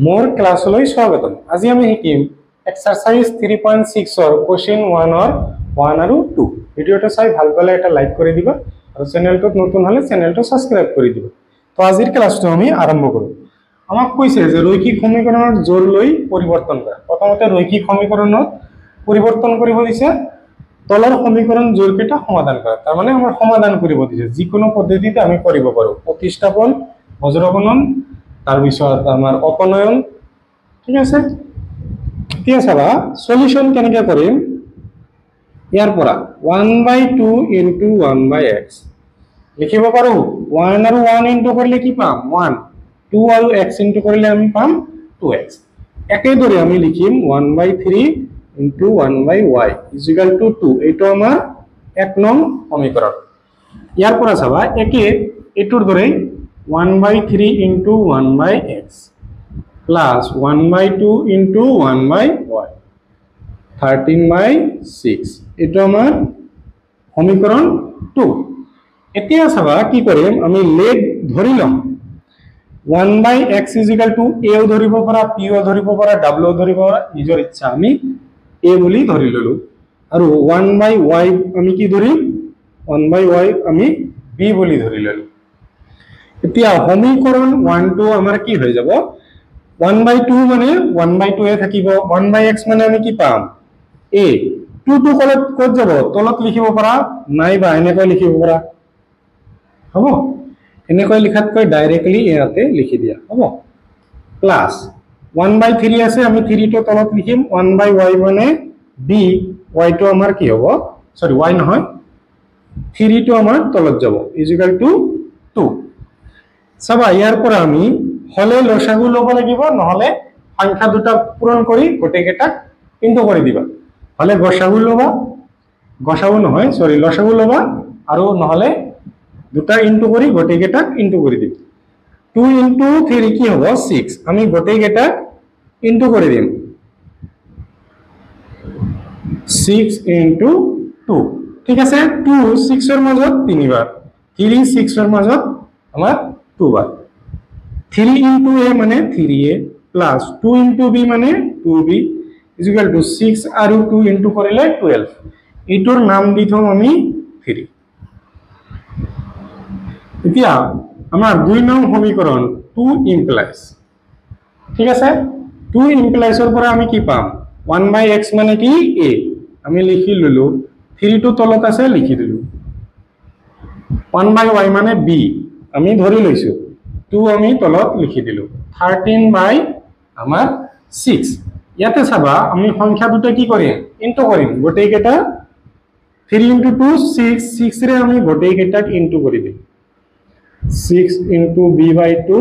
मोर क्लासলৈ স্বাগতম। আজি আমি শিকিম এক্সাৰসাইজ 3.6 ৰ কোশ্চেন 1 ৰ 1 আৰু 2। ভিডিওটো চাই ভাল পালে এটা লাইক কৰি দিবা আৰু চেনেলটো নতুন হলে চেনেলটো সাবস্ক্ৰাইব কৰি দিবা। তো আজিৰ ক্লাসটো আমি আৰম্ভ কৰো। আমাক কৈছে যে ৰৈখিক সমীকৰণৰ জোৰ লৈ পৰিৱৰ্তন কৰা। প্ৰথমতে ৰৈখিক সমীকৰণত পৰিৱৰ্তন কৰিব দিছে, তলৰ সমীকৰণ জোৰ কেইটা সমাধান কৰা। তাৰ মানে আমাৰ সমাধান কৰিব দিছে, যিকোনো পদ্ধতিতে আমি কৰিব পাৰো। প্ৰতিস্থাপন, বজ্ৰগণন, তাৰ পিছত আমাৰ অপনয়ন, ঠিক আছে। ঠিক আছে বা সলিউশন কেনেকে কৰিম, ইয়াৰ পৰা 1/2 ইনটু 1/x লিখিব পাৰো। 1 আৰু 1 ইনটু কৰিলে কি পাম 1, 2 আৰু x ইনটু কৰিলে আমি পাম 2x। একেদৰে আমি লিখিম 1/3 into 1/y is equal to 2। এইটো আমাৰ 1 নং সমীকৰণ। ইয়াৰ পৰা চাবা একে এইটোৰ দৰে 1/3 into 1/x plus 1/2 into 1/y 13/6 এইটো আমাৰ সমীকৰণ 2। এতিয়া চাবা কি কৰিম, আমি লেগ ধৰি লম 1/x is equal to a ও ধৰিব পৰা, p ও ধৰিব পৰা, w ও ধৰিব পৰা, নিজৰ ইচ্ছা আমি a বুলি ধৰি ললো। আৰু 1/y আমি কি ধৰিম, 1/y আমি b বুলি ধৰি ললো। এতিয়া সমীকৰণ 1 2 আমাৰ কি হৈ যাব, 1/2 মানে 1/2 এ থাকিব, 1/x মানে আমি কি পাম a, 2 2 ক'ত যাব, তলত লিখিব পৰা নাই বা এনেকৈ লিখিব পৰা হ'ব। এনেকৈ লিখাতকৈ ডাইৰেক্টলি ইয়াতে লিখি দিয়া হ'ব। প্লাস 1/3 আছে, আমি 3 টো তলত লিখিম, 1/y মানে b, y টো আমাৰ কি হ'ব, সৰি y নহয় 3 টো আমাৰ তলত যাব ইজ ইকুয়াল টু 2। চাবা ইয়াৰ পৰা আমি হলে লসাগু লব লাগিব, নহলে সংখ্যা দুটা পূৰণ কৰি গোটেইকেইটাক ইনটু কৰি দিবা। হলে গসাগু লবা, গসাগু নহয় সৰি লসাগু লবা, আৰু নহলে দুটা ইনটু কৰি গোটেইকেইটাক ইনটু কৰি দিবা। 2 ইনটু 3 কি হ'ব 6, আমি গোটেইকেইটাক ইনটু কৰি দিম 6 ইনটু 2। ঠিক আছে, 2 6 ৰ মাজত 3 বাৰ, 3 6 ৰ মাজত আমাৰ 2 বাৰ। 3 into a মানে 3a plus 2 into b মানে 2b is equal to 6 আৰু 2 into কৰিলে 12। এইটোৰ নাম দি থম আমি 3। এতিয়া আমাৰ 2 নং সমীকৰণ 2 implies, ঠিক আছে। 2 implies ৰ পৰা আমি কি পাম, 1/x মানে কি a, আমি লিখি ললো, 3 টো তলত আছে লিখি দিলো। 1/y মানে b আমি ধৰি লৈছো, 2 আমি তলত লিখি দিলো, 13/6। ইয়াতে চাবা আমি সংখ্যা দুটা কি কৰিম ইনটু কৰিম, গোটেই কেইটা 3 into 2 6, 6 ৰে আমি গোটেই কেইটাক ইনটু কৰি দিম। 6 into b/2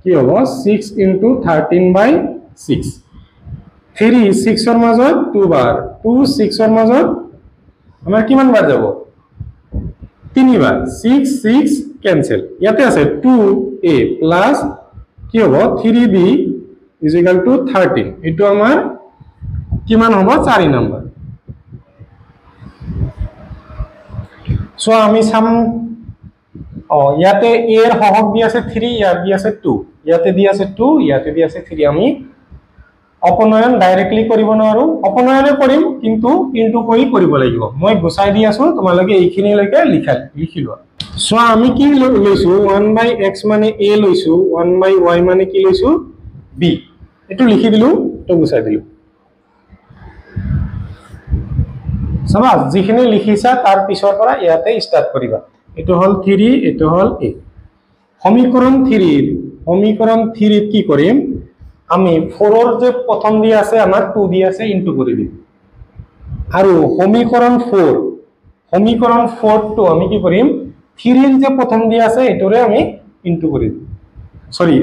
কি হ'ব 6 into 13/6। 3 6 ৰ মাজত 2 বাৰ, 2 6 ৰ মাজত আমাৰ কিমান বাৰ যাব 3 বাৰ, 6 6 কেনসেল। ইয়াতে আছে 2a প্লাস কি হ'ব 3b is equal to 13। এইটো আমাৰ কিমান হ'ব 4 নম্বৰ। সো আমি সাম ইয়াতে a এর হহক দি আছে 3, ইয়াত দি আছে 2, ইয়াতে দি আছে 2, ইয়াতে দি আছে 3। আমি অপনয়ন ডাইৰেক্টলি কৰিব নোৱাৰো, অপনয়নে কৰিম কিন্তু ইনটু কৰি কৰিব লাগিব। মই গুচাই দি আছো, তোমালোকে এইখিনি লৈকে লিখি লোৱা। সো আমি কি লৈছো 1/x মানে a লৈছো, 1/y মানে কি লৈছো b, এটো লিখি দিলো, তো গুচাই দিলো। সবা যিখিনি লিখিছা তাৰ পিছৰ পৰা ইয়াতে স্টাৰ্ট কৰিবা। এটো হল 3, এটো হল a। সমীকৰণ 3 কি কৰিম, আমি 4 ৰ যে প্ৰথম দি আছে আমাৰ 2 দি আছে ইনটু কৰি দিম। আৰু সমীকৰণ 4 টো আমি কি কৰিম 3 ৰ যে প্ৰথম দি আছে এটোৰে আমি ইনটু কৰি দিম। সৰি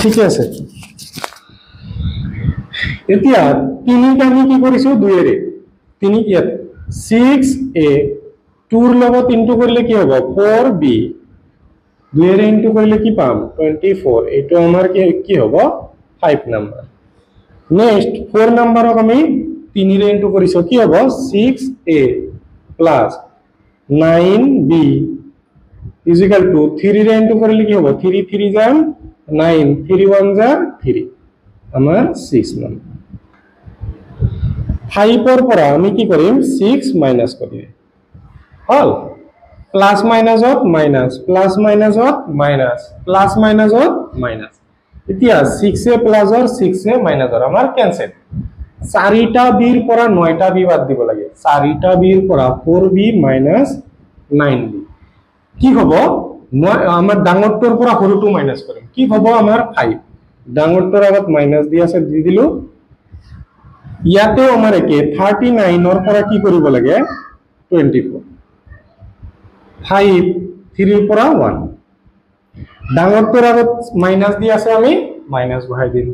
ঠিক আছে। এতিয়া 3 ক আমি কি কৰিছো 2 এৰে, 3 ইয়াত 6a 2 ৰ লগত ইনটু কৰিলে কি হ'ব 4b, 2 এৰে ইনটু কৰিলে কি পাম 24। এইটো আমাৰ কি হ'ব 5 নম্বৰ। নেক্সট 4 নম্বৰক আমি 3 ৰে ইনটু কৰিছো, কি হ'ব 6a plus 9b is equal two 3 রে ইনটু করলে কি হবে 3 3 যান 9 3 1 যান 3 আমার 6 মান 5 এর পর আমি কি করিম 6 মাইনাস করি হল প্লাস মাইনাসত মাইনাস প্লাস মাইনাসত মাইনাস প্লাস মাইনাসত মাইনাস এতিয়া 6 এ প্লাসৰ 6 এ মাইনাসৰ আমাৰ ক্যান্সেল 4টা বিৰ পৰা 9টা বি বাদ দিব লাগে 4টা বিৰ পৰা 4b মাইনাস 9b কি হ'ব আমাৰ ডাঙৰটোৰ পৰা সৰুটো মাইনাস কৰিম কি হ'ব আমাৰ 5 ডাঙৰটোৰ আগত মাইনাস দি আছে দি দিলো ইয়াতে আমাৰ একে 39 ৰ পৰা কি কৰিব লাগে 24 5 3 ৰ পৰা 1 ডাঙৰটোৰ আগত মাইনাস দি আছে আমি মাইনাস বহাই দিম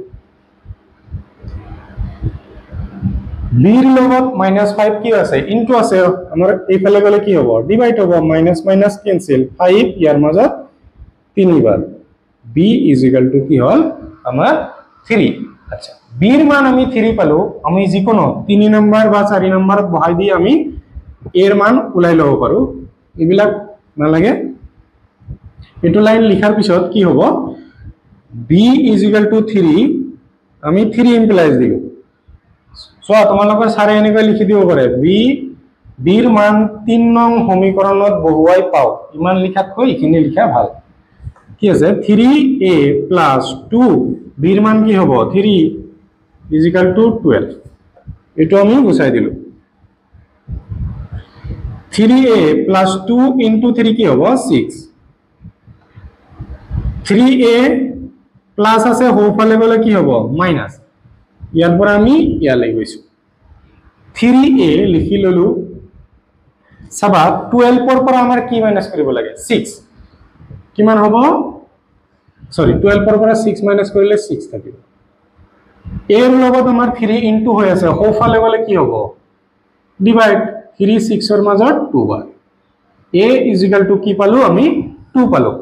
বিৰ লগত -5 কি আছে ইনটু আছে আমাৰ এইফালে গলে কি হ'ব ডিভাইড হ'ব মাইনাস মাইনাস ক্যান্সেল 5 ইয়াৰ মাজত 3 বাৰ b = কি হল আমাৰ 3 আচ্ছা বিৰ মান আমি 3 পালো আমি যিকোনো 3 নম্বৰ বা 4 নম্বৰত বহাই দি আমি এৰ মান উলাই লব পাৰো এইবিলাক নালাগে এটো লাইন লিখাৰ পিছত কি হ'ব b = 3 আমি 3 ইমপ্লাইজ দিলো সো তোমালোকৰ সাৰে এনেকৈ লিখি দিব পাৰে বিৰ মান 3 নং সমীকৰণত বহুৱাই পাও ইমান লিখাতকৈ ইখিনি লিখা ভাল কি আছে 3a + 2 বিৰ মান কি হ'ব 3 = 12 এটো আমি গুছাই দিলো 3a + 2 * 3 কি হ'ব 6 3a প্লাস আছে হোফালে গলে কি হ'ব মাইনাস ইয়াৰ পৰা আমি ইয়ালে গৈছো 3a লিখি ললো সবা 12 ৰ পৰা আমাৰ কি মাইনাস কৰিব লাগে 6 কিমান হ'ব সৰি 12 ৰ পৰা 6 মাইনাস কৰিলে 6 থাকিব এৰ লগত আমাৰ 3 ইনটু হৈ আছে হোফালে গলে কি হ'ব ডিভাইড 3 6 ৰ মাজত 2 বাৰ a = কি পালো আমি 2 পালো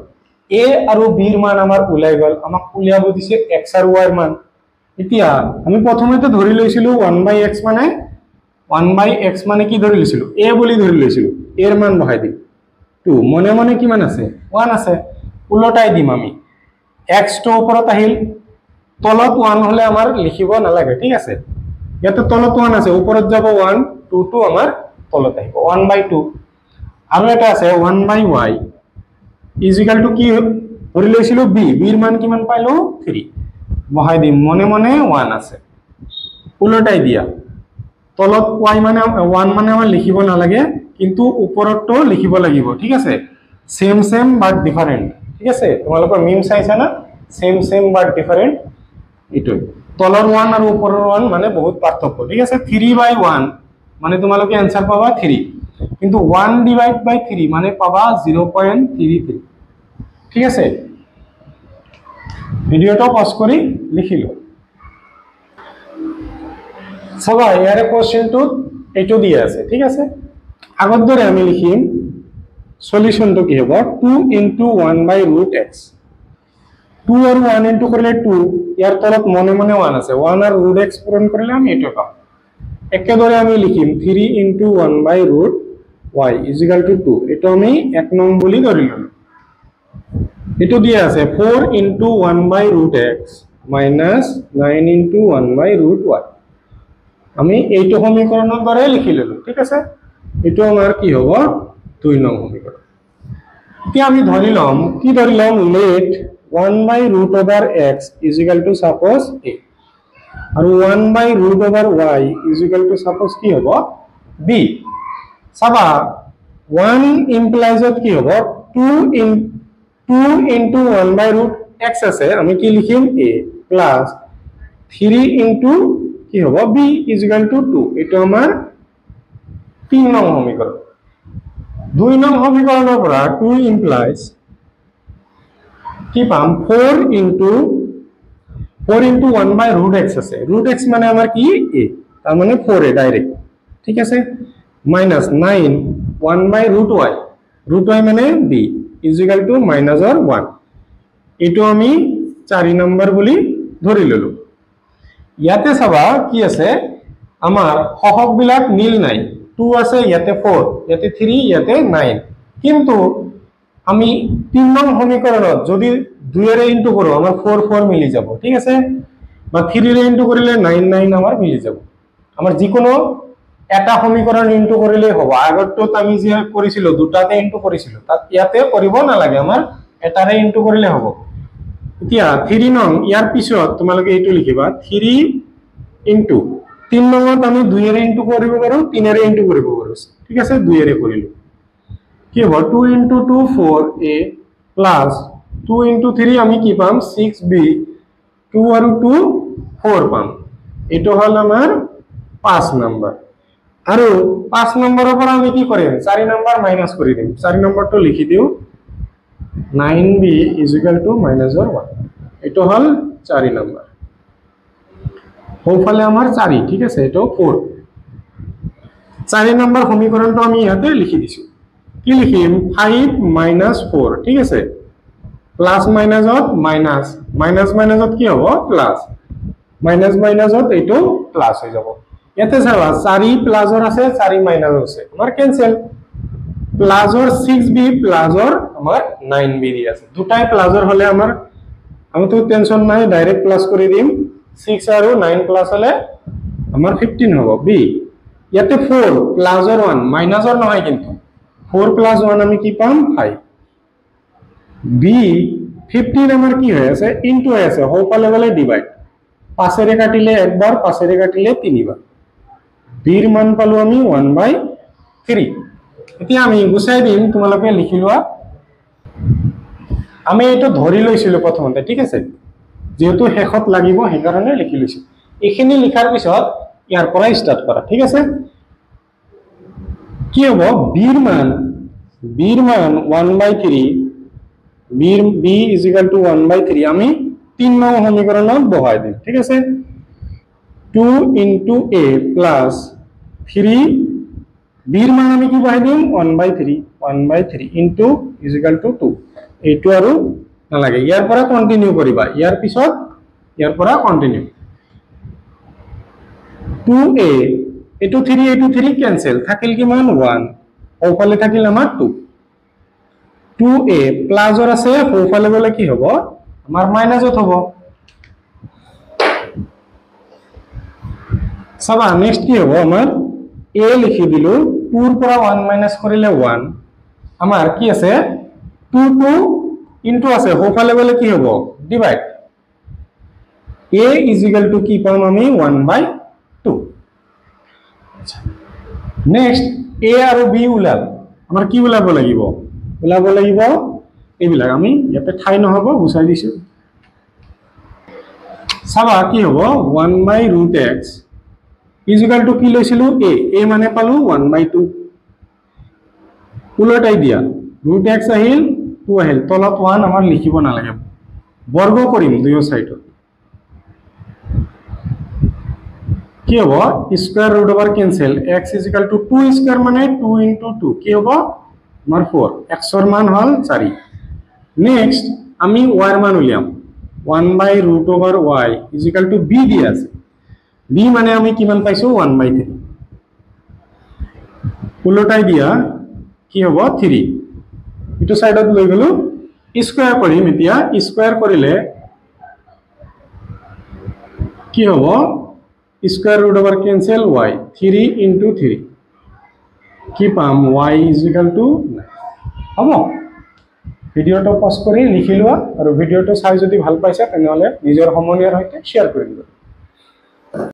a আৰু b ৰ মান আমাৰ উলাই গল আমাক উলিয়াব দিছে x আৰু y ৰ মান এতিয়া আমি প্ৰথমতে ধৰি লৈছিলো 1/x মানে কি ধৰি লৈছিলো a বুলি ধৰি লৈছিলো এর মান বহাই দিম 2 মনে মনে কি মান আছে 1 আছে উলটাই দিম আমি x টো ওপৰত আহিল তলত 1 হলে আমাৰ লিখিব নালাগে ঠিক আছে ইয়াতে তলত 1 আছে ওপৰত যাব 1 2 টো আমাৰ তলত আহিব 1/2 আৰু এটা আছে 1/y = কি ধৰি লৈছিলো b ৰ মান কিমান পাইলো 3 বহাই দিম মনে মনে 1 আছে উলটাই দিয়া তলত y মানে 1 মানে আমাৰ লিখিব নালাগে কিন্তু ওপৰতটো লিখিব লাগিব ঠিক আছে সেম বাট ডিফাৰেন্ট ঠিক আছে তোমালোকৰ মিম চাইছা না সেম বাট ডিফাৰেন্ট ইটো তলৰ 1 আৰু ওপৰৰ 1 মানে বহুত পাৰ্থক্য ঠিক আছে 3/1 মানে তোমালোকে आंसर পাবা 3 কিন্তু 1/3 মানে পাবা 0.33 ঠিক আছে ভিডিওটা পজ কৰি লিখিলো সবা ইয়াৰে কোশ্চেনটো এটো দিয়া আছে ঠিক আছে আগৰ দৰে আমি লিখিম সলিউশনটো কি হ'ব 2 * 1/√x 2 আৰু 1 ইনটু কৰিলে 2 ইয়াৰ তলত মনে মনে 1 আছে 1 আৰু √x পূৰণ কৰিলে আমি এটো পাম একেদৰে আমি লিখিম 3 * 1/√y = 2 এটো আমি 1 নং বুলি ধৰি ললো এটো দিয়া আছে 4 * 1/√x - 9 * 1/√y আমি এইটো সমীকৰণৰ দৰে লিখি ললো ঠিক আছে এটো আমাৰ কি হ'ব 2 নং সমীকৰণ এতিয়া আমি ধৰি লম let 1/√x = suppose a আৰু 1/√y = suppose কি হ'ব b সাবা 1 implies কি হ'ব 2 * 1/√x আছে আমি কি লিখিম a প্লাস 3 * কি হ'ব b = 2 এটো আমাৰ 3 নং সমীকৰণ 2 নং সমীকৰণৰ পৰা 2 implies কি পাম 4 * 1/√x আছে √x মানে আমাৰ কি a তাৰ মানে 4a ডাইরেক্ট ঠিক আছে minus 9 1/√y √y মানে b = -1 এটো আমি 4 নম্বৰ বুলি ধৰি ললো ইয়াতে চাবা কি আছে আমাৰ সহগ বিলাক মিল নাই 2 আছে ইয়াতে 4 ইয়াতে 3 ইয়াতে 9 কিন্তু আমি 3 নং সমীকরণত যদি 2 এৰে ইনটু কৰো আমাৰ 4 4 মিলি যাব ঠিক আছে বা 3 এৰে ইনটু কৰিলে 9 9 আমাৰ মিলি যাব আমাৰ যিকোনো এটা সমীকৰণ ইনটু কৰিলে হ'ব আগতটো আমি যে কৰিছিল দুটাতে ইনটু কৰিছিল তাত ইয়াতে কৰিব নালাগে আমাৰ এটাৰে ইনটু কৰিলে হ'ব এতিয়া 3 নং ইয়াৰ পিছত তোমালোকে এইটো লিখিবা 3 ইনটু 3 নংত আমি 2 এৰে ইনটু কৰিব পাৰো 3 এৰে ইনটু কৰিব পাৰো ঠিক আছে 2 এৰে কৰিলো কি হ'ব 2 into 2 4a plus 2 into 3 আমি কি পাম 6b 2 আৰু 2 4 পাম এটো হল আমাৰ 5 নম্বৰ আৰু 5 নম্বৰৰ পৰা আমি কি কৰিম 4 নম্বৰ মাইনাস কৰি দিম 4 নম্বৰটো লিখি দিও 9b -1 এটো হল 4 নম্বৰ হোফালে আমাৰ 4 ঠিক আছে এটো 4 4 নম্বৰ সমীকৰণটো আমি ইয়াতে লিখি দিছো কি লিখিম 5 - 4 ঠিক আছে প্লাস মাইনাসত মাইনাস মাইনাস মাইনাসত কি হ'ব প্লাস মাইনাস মাইনাসত এইটো প্লাস হৈ যাব ইয়াতে চাবা 4 প্লাসৰ আছে 4 মাইনাস আছে আমাৰ ক্যান্সেল প্লাসৰ 6b প্লাসৰ আমাৰ 9b দি আছে দুটাই প্লাসৰ হলে আমাৰ আমতো টেনশন নাই ডাইৰেক্ট প্লাস কৰি দিম 6 আৰু 9 প্লাস হলে আমাৰ 15 হ'ব b ইয়াতে 4 প্লাসৰ 1 মাইনাসৰ নহয় কিন্তু 4 plus 1 আমি কি পাম 5 b 15 আমাৰ কি হৈ আছে ইনটু হৈ আছে হোপালে গলে ডিভাইড 5 এৰে কাটিলে একবাৰ 5 এৰে কাটিলে তিনিবাৰ b ৰ মান পালো আমি 1/3 এতিয়া আমি গুছাই দিম তোমালোকে লিখি লোৱা আমি এটা ধৰি লৈছিল প্ৰথমতে ঠিক আছে যেহেতু শেষত লাগিব সেই কাৰণে লিখি লৈছো এইখিনি লিখাৰ পিছত ইয়াৰ পৰা স্টাৰ্ট কৰা ঠিক আছে কি হ'ব b ৰ মান 1/3 b = 1/3 আমি 3 নং সমীকৰণত বহাই দিম ঠিক আছে 2 into a plus 3 b ৰ মান আমি কি বহাই দিম 1/3 into = 2 এইটো আৰু নালাগে ইয়াৰ পৰা কন্টিনিউ কৰিবা ইয়াৰ পিছত ইয়াৰ পৰা কন্টিনিউ 2a এটো 3 ক্যান্সেল থাকিল কিমান 1 ওফালে থাকিল আমাৰ 2 2a প্লাসৰ আছে ওফালে গলে কি হ'ব আমাৰ মাইনাসত হ'ব সবা নেক্সট কি হ'ব আমাৰ a লিখি দিলো 2 ৰ পৰা 1 মাইনাস কৰিলে 1 আমাৰ কি আছে 2 ইনটু আছে ওফালে গলে কি হ'ব ডিভাইড a = কি পাম আমি 1/2 নেক্সট a আৰু b উলাব আমাৰ কি উলাব লাগিব এইবিলাক আমি ইয়াতে ঠাই নহব গুছাই দিছো চাবা কি হ'ব 1/√x = কি লৈছিলো a মানে পালো 1/2 উলটাই দিয়া √x আহিল 2 আহিল তলত 1 আমাৰ লিখিব নালাগে বৰ্গ কৰিম দুয়ো সাইডত কি হ'ব square root over cancel x = 2 square মানে 2 * 2 কি হ'ব আমাৰ 4 x ৰ মান হল 4 নেক্সট আমি y ৰ মান উলিয়াম 1/√y = b দি আছে b মানে আমি কিমান পাইছো 1/3 উলটাই দিয়া কি হ'ব 3 ইটো সাইডত লৈ গলো স্কয়ার কৰিম এতিয়া স্কয়াৰ কৰিলে কি হ'ব square root over cancel y 3 * 3 কি পাম y = 9 হ'ব ভিডিওটো পজ কৰি লিখি লোৱা আৰু ভিডিওটো চাই যদি ভাল পাইছা তেনহলে নিজৰ সমনীয়াৰ সৈতে শেয়াৰ কৰি দিবা